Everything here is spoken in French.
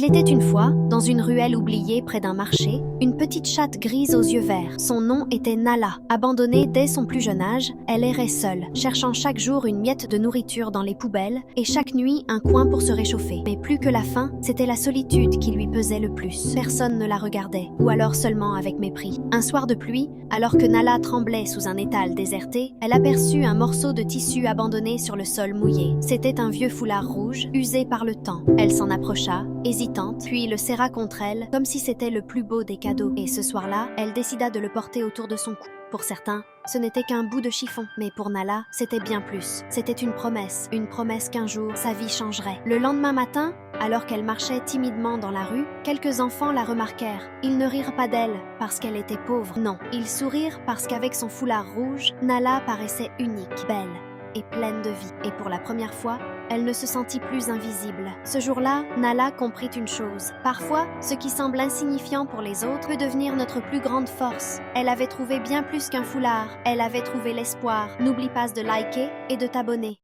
Il était une fois, dans une ruelle oubliée près d'un marché, une petite chatte grise aux yeux verts. Son nom était Nala. Abandonnée dès son plus jeune âge, elle errait seule, cherchant chaque jour une miette de nourriture dans les poubelles et chaque nuit un coin pour se réchauffer. Mais plus que la faim, c'était la solitude qui lui pesait le plus. Personne ne la regardait, ou alors seulement avec mépris. Un soir de pluie, alors que Nala tremblait sous un étal déserté, elle aperçut un morceau de tissu abandonné sur le sol mouillé. C'était un vieux foulard rouge, usé par le temps. Elle s'en approcha, hésitante, puis le serra contre elle, comme si c'était le plus beau des cadeaux. Et ce soir-là, elle décida de le porter autour de son cou. Pour certains, ce n'était qu'un bout de chiffon, mais pour Nala, c'était bien plus. C'était une promesse qu'un jour, sa vie changerait. Le lendemain matin, alors qu'elle marchait timidement dans la rue, quelques enfants la remarquèrent. Ils ne rirent pas d'elle parce qu'elle était pauvre, non. Ils sourirent parce qu'avec son foulard rouge, Nala paraissait unique, belle et pleine de vie. Et pour la première fois, elle ne se sentit plus invisible. Ce jour-là, Nala comprit une chose. Parfois, ce qui semble insignifiant pour les autres peut devenir notre plus grande force. Elle avait trouvé bien plus qu'un foulard. Elle avait trouvé l'espoir. N'oublie pas de liker et de t'abonner.